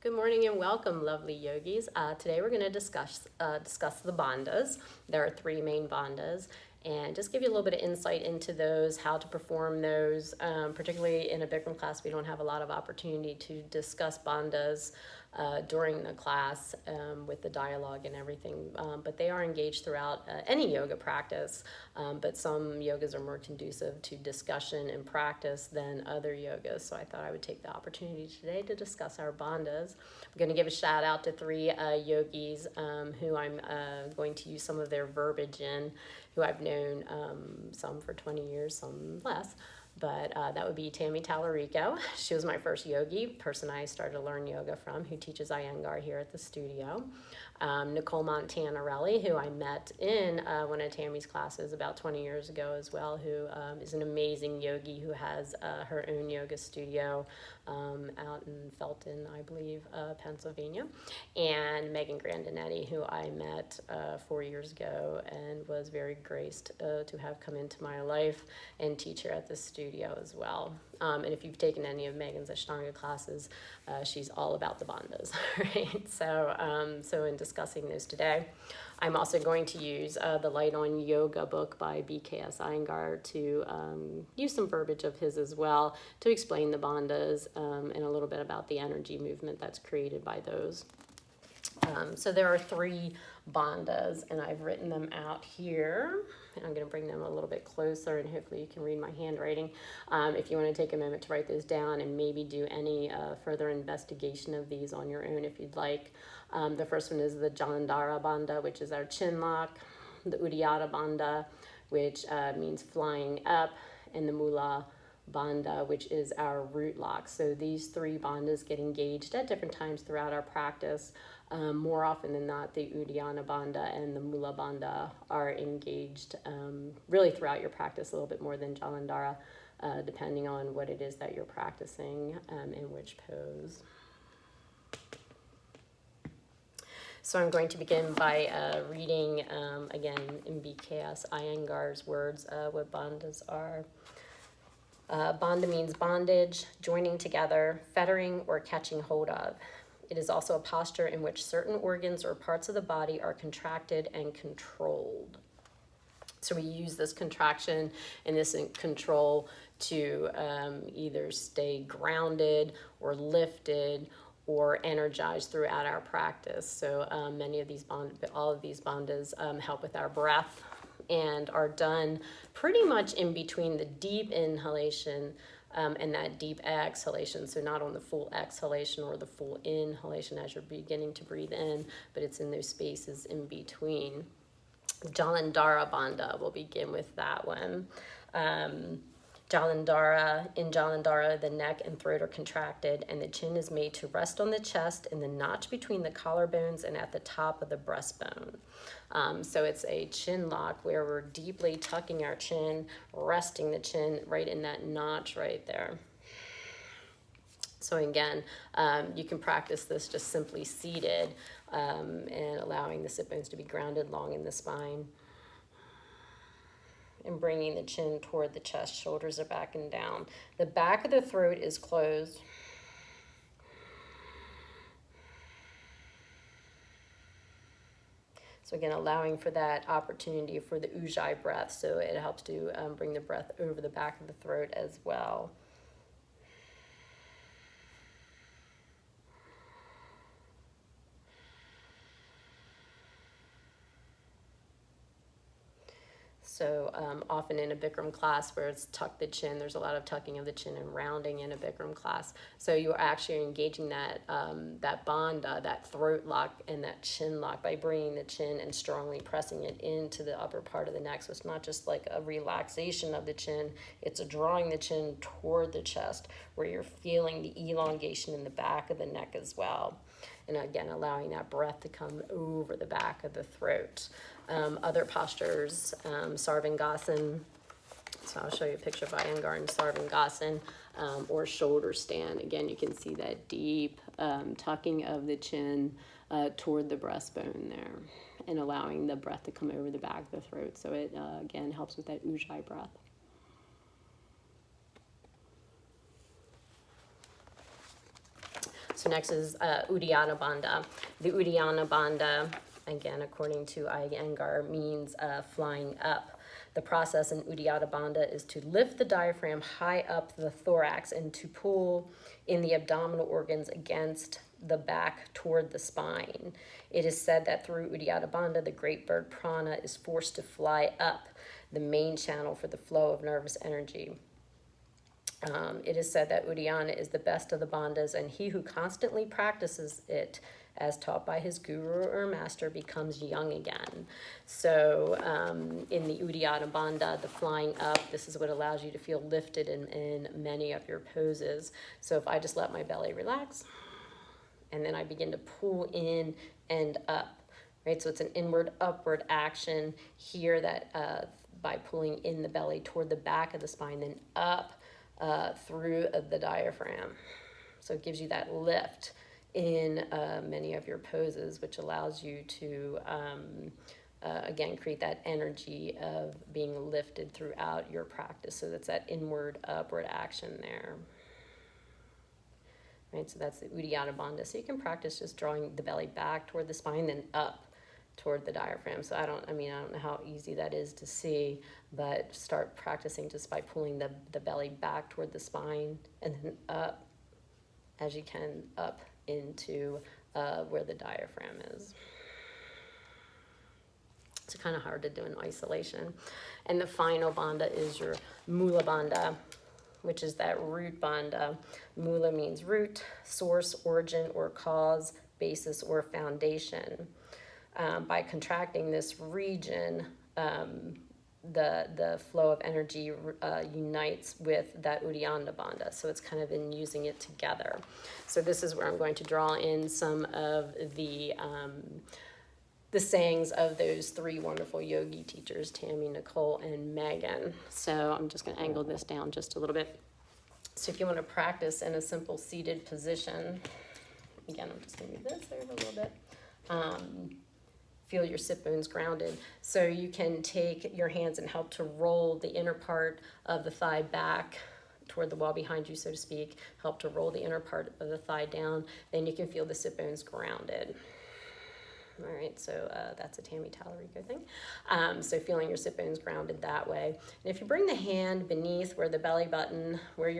Good morning and welcome, lovely yogis. Today we're going to discuss the bandhas. There are three main bandhas, and just give you a little bit of insight into those, how to perform those. Particularly in a Bikram class, we don't have a lot of opportunity to discuss bandhas during the class with the dialogue and everything, but they are engaged throughout any yoga practice, but some yogas are more conducive to discussion and practice than other yogas, so I thought I would take the opportunity today to discuss our bandhas. I'm going to give a shout out to three yogis who I'm going to use some of their verbiage in, who I've known some for 20 years, some less. But that would be Tammy Tallarico. She was my first yogi, person I started to learn yoga from, who teaches Iyengar here at the studio. Nicole Montanarelli, who I met in one of Tammy's classes about 20 years ago as well, who is an amazing yogi who has her own yoga studio out in Felton, I believe, Pennsylvania. And Megan Grandinetti, who I met 4 years ago and was very graced to have come into my life and teach her at the studio as well. And if you've taken any of Megan's Ashtanga classes, she's all about the bandhas, right? So in discussing those today, I'm also going to use the Light on Yoga book by BKS Iyengar to use some verbiage of his as well to explain the bandhas and a little bit about the energy movement that's created by those. So there are three bandhas, and I've written them out here. And I'm going to bring them a little bit closer, and hopefully you can read my handwriting. If you want to take a moment to write those down and maybe do any further investigation of these on your own if you'd like. The first one is the Jalandhara Bandha, which is our chin lock, the Uddiyana Bandha, which means flying up, and the Mula Bandha, which is our root lock. So these three bandhas get engaged at different times throughout our practice. More often than not, the Uddiyana Bandha and the Mula Bandha are engaged really throughout your practice, a little bit more than Jalandhara, depending on what it is that you're practicing in which pose. So I'm going to begin by reading, again, in BKS Iyengar's words, what bandhas are. Bandha means bondage, joining together, fettering, or catching hold of. It is also a posture in which certain organs or parts of the body are contracted and controlled. So we use this contraction and this control to either stay grounded or lifted or energized throughout our practice. So all of these bandhas help with our breath and are done pretty much in between the deep inhalation and that deep exhalation. So not on the full exhalation or the full inhalation as you're beginning to breathe in, but it's in those spaces in between. Jalandhara Bandha, we'll begin with that one. In Jalandhara, the neck and throat are contracted and the chin is made to rest on the chest in the notch between the collarbones and at the top of the breastbone. So it's a chin lock where we're deeply tucking our chin, resting the chin right in that notch right there. So again, you can practice this just simply seated and allowing the sit bones to be grounded long in the spine. And bringing the chin toward the chest, shoulders are back and down. The back of the throat is closed. So again, allowing for that opportunity for the ujjayi breath. So it helps to bring the breath over the back of the throat as well. So often in a Bikram class where it's tuck the chin, there's a lot of tucking of the chin and rounding in a Bikram class. So you're actually engaging that bandha, that throat lock and that chin lock by bringing the chin and strongly pressing it into the upper part of the neck. So it's not just like a relaxation of the chin, it's a drawing the chin toward the chest where you're feeling the elongation in the back of the neck as well. And again, allowing that breath to come over the back of the throat. Other postures, Sarvangasana. So I'll show you a picture of Iyengar in Sarvangasana, or shoulder stand. Again, you can see that deep tucking of the chin toward the breastbone there and allowing the breath to come over the back of the throat. So it, again, helps with that ujjayi breath. So next is Uddiyana Bandha. The Uddiyana Bandha, again, according to Iyengar, means flying up. The process in Uddiyana Bandha is to lift the diaphragm high up the thorax and to pull in the abdominal organs against the back toward the spine. It is said that through Uddiyana Bandha, the great bird prana is forced to fly up, the main channel for the flow of nervous energy. It is said that Uddiyana is the best of the bandhas, and he who constantly practices it as taught by his guru or master becomes young again. So in the Uddiyana Bandha, the flying up, this is what allows you to feel lifted in many of your poses. So if I just let my belly relax, and then I begin to pull in and up, right? So it's an inward upward action here that by pulling in the belly toward the back of the spine, then up through the diaphragm. So it gives you that lift in many of your poses, which allows you to, again, create that energy of being lifted throughout your practice. So that's that inward upward action there. Right, so that's the Uddiyana Bandha. So you can practice just drawing the belly back toward the spine, then up toward the diaphragm. So I don't know how easy that is to see, but start practicing just by pulling the belly back toward the spine and then up as you can up into where the diaphragm is. It's kind of hard to do in isolation. And the final bandha is your Mula Bandha, which is that root bandha. Mula means root, source, origin, or cause, basis, or foundation. By contracting this region, the flow of energy unites with that Uddiyana Bandha. So it's kind of in using it together. So this is where I'm going to draw in some of the sayings of those three wonderful yogi teachers, Tammy, Nicole, and Megan. So I'm just going to angle this down just a little bit. So if you want to practice in a simple seated position, again, I'm just going to move this over a little bit. Feel your sit bones grounded. So you can take your hands and help to roll the inner part of the thigh back toward the wall behind you, so to speak. Help to roll the inner part of the thigh down. Then you can feel the sit bones grounded. All right, so that's a Tammy Tallarico thing. So feeling your sit bones grounded that way. And if you bring the hand beneath where your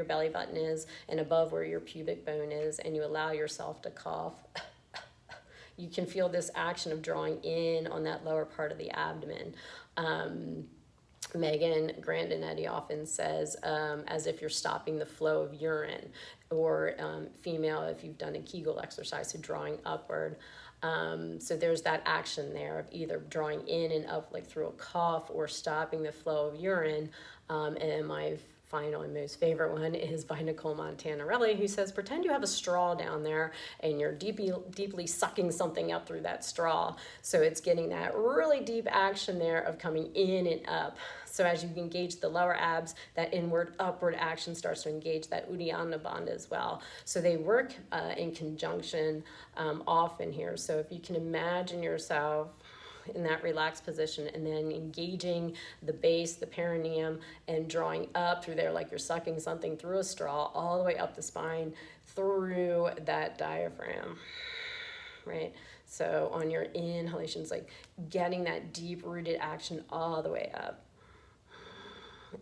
belly button is, and above where your pubic bone is, and you allow yourself to cough, you can feel this action of drawing in on that lower part of the abdomen. Megan Grandinetti often says, as if you're stopping the flow of urine, or female, if you've done a Kegel exercise, so drawing upward. So there's that action there of either drawing in and up like through a cough or stopping the flow of urine. And my final and most favorite one is by Nicole Montanarelli, who says, pretend you have a straw down there and you're deeply sucking something up through that straw. So it's getting that really deep action there of coming in and up. So as you engage the lower abs, that inward upward action starts to engage that Uddiyana Bandha as well. So they work in conjunction often here. So if you can imagine yourself in that relaxed position and then engaging the base, the perineum, and drawing up through there like you're sucking something through a straw all the way up the spine through that diaphragm, right? So on your inhalations, like getting that deep rooted action all the way up.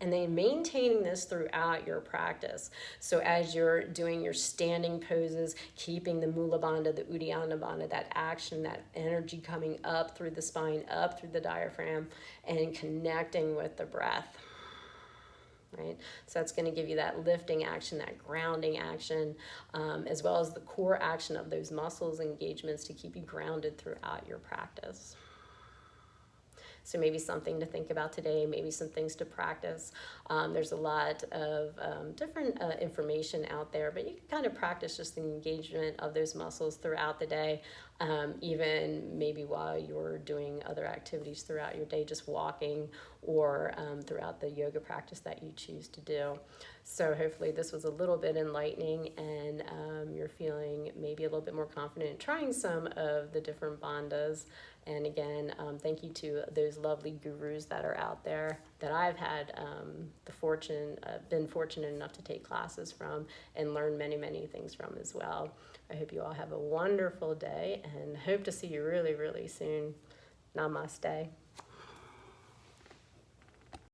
And then maintaining this throughout your practice. So as you're doing your standing poses, keeping the Mula Bandha, the Uddiyana Bandha, that action, that energy coming up through the spine, up through the diaphragm, and connecting with the breath. Right? So that's going to give you that lifting action, that grounding action, as well as the core action of those muscles engagements to keep you grounded throughout your practice. So maybe something to think about today, maybe some things to practice. There's a lot of different information out there, but you can kind of practice just the engagement of those muscles throughout the day, even maybe while you're doing other activities throughout your day, just walking or throughout the yoga practice that you choose to do. So hopefully this was a little bit enlightening and you're feeling maybe a little bit more confident in trying some of the different bandhas. And again, thank you to those lovely gurus that are out there that I've had been fortunate enough to take classes from and learn many, many things from as well. I hope you all have a wonderful day and hope to see you really, really soon. Namaste.